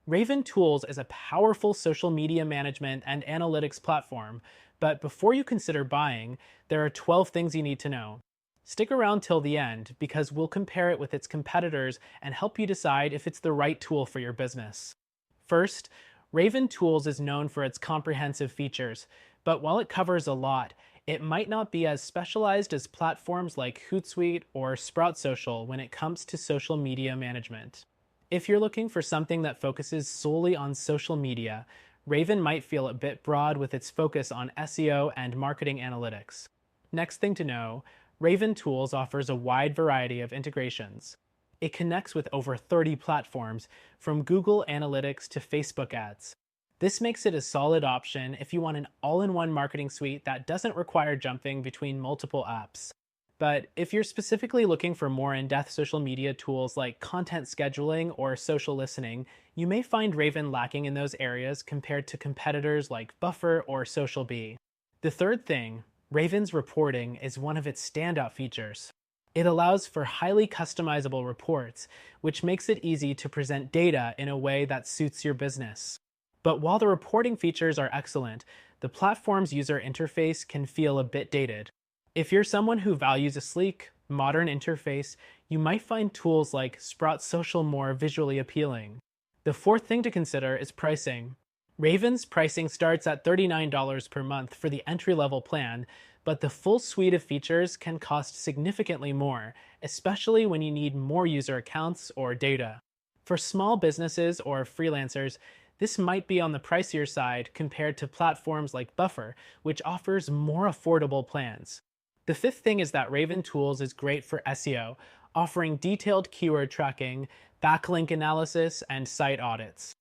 Raven Tools is a powerful social media management and analytics platform, but before you consider buying, there are 12 things you need to know. Stick around till the end because we'll compare it with its competitors and help you decide if it's the right tool for your business. First, Raven Tools is known for its comprehensive features, but while it covers a lot, it might not be as specialized as platforms like Hootsuite or Sprout Social when it comes to social media management. If you're looking for something that focuses solely on social media, Raven might feel a bit broad with its focus on SEO and marketing analytics. Next thing to know, Raven Tools offers a wide variety of integrations. It connects with over 30 platforms, from Google Analytics to Facebook ads. This makes it a solid option if you want an all-in-one marketing suite that doesn't require jumping between multiple apps. But if you're specifically looking for more in-depth social media tools like content scheduling or social listening, you may find Raven lacking in those areas compared to competitors like Buffer or SocialBee. The third thing, Raven's reporting is one of its standout features. It allows for highly customizable reports, which makes it easy to present data in a way that suits your business. But while the reporting features are excellent, the platform's user interface can feel a bit dated. If you're someone who values a sleek, modern interface, you might find tools like Sprout Social more visually appealing. The fourth thing to consider is pricing. Raven's pricing starts at $39 per month for the entry-level plan, but the full suite of features can cost significantly more, especially when you need more user accounts or data. For small businesses or freelancers, this might be on the pricier side compared to platforms like Buffer, which offers more affordable plans. The fifth thing is that Raven Tools is great for SEO, offering detailed keyword tracking, backlink analysis, and site audits.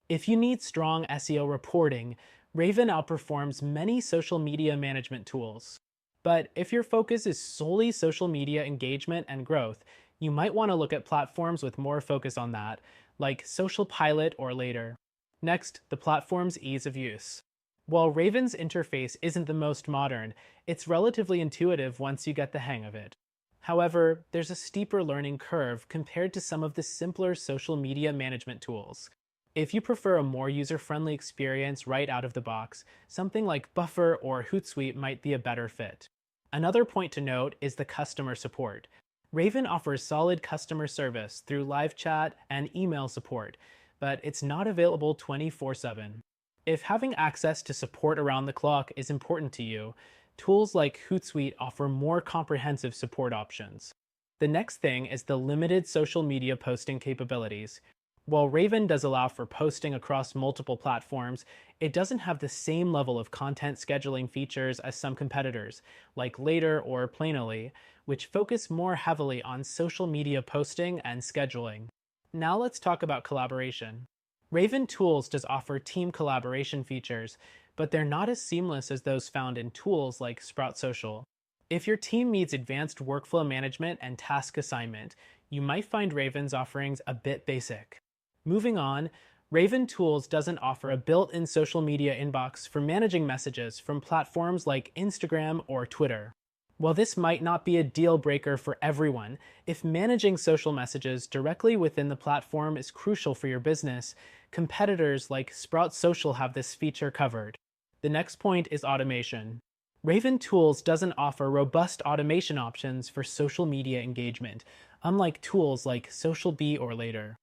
If you need strong SEO reporting, Raven outperforms many social media management tools. But if your focus is solely social media engagement and growth, you might want to look at platforms with more focus on that, like Social Pilot or Later. Next, the platform's ease of use. While Raven's interface isn't the most modern, it's relatively intuitive once you get the hang of it. However, there's a steeper learning curve compared to some of the simpler social media management tools. If you prefer a more user-friendly experience right out of the box, something like Buffer or Hootsuite might be a better fit. Another point to note is the customer support. Raven offers solid customer service through live chat and email support, but it's not available 24/7. If having access to support around the clock is important to you, tools like Hootsuite offer more comprehensive support options. The next thing is the limited social media posting capabilities. While Raven does allow for posting across multiple platforms, it doesn't have the same level of content scheduling features as some competitors, like Later or Planoly, which focus more heavily on social media posting and scheduling. Now let's talk about collaboration. Raven Tools does offer team collaboration features, but they're not as seamless as those found in tools like Sprout Social. If your team needs advanced workflow management and task assignment, you might find Raven's offerings a bit basic. Moving on, Raven Tools doesn't offer a built-in social media inbox for managing messages from platforms like Instagram or Twitter. While this might not be a deal breaker for everyone, if managing social messages directly within the platform is crucial for your business, competitors like Sprout Social have this feature covered. The next point is automation. Raven Tools doesn't offer robust automation options for social media engagement, unlike tools like SocialBee or Later.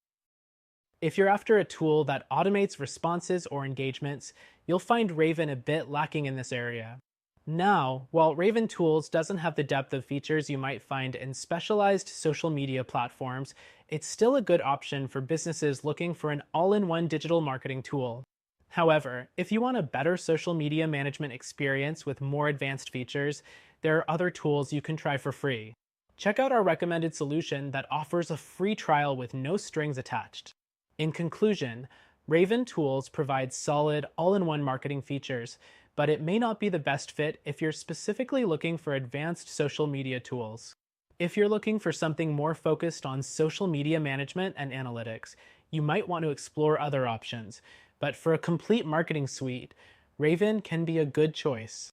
If you're after a tool that automates responses or engagements, you'll find Raven a bit lacking in this area. Now, while Raven Tools doesn't have the depth of features you might find in specialized social media platforms, it's still a good option for businesses looking for an all-in-one digital marketing tool. However, if you want a better social media management experience with more advanced features, there are other tools you can try for free. Check out our recommended solution that offers a free trial with no strings attached. In conclusion, Raven Tools provides solid, all-in-one marketing features, but it may not be the best fit if you're specifically looking for advanced social media tools. If you're looking for something more focused on social media management and analytics, you might want to explore other options, but for a complete marketing suite, Raven can be a good choice.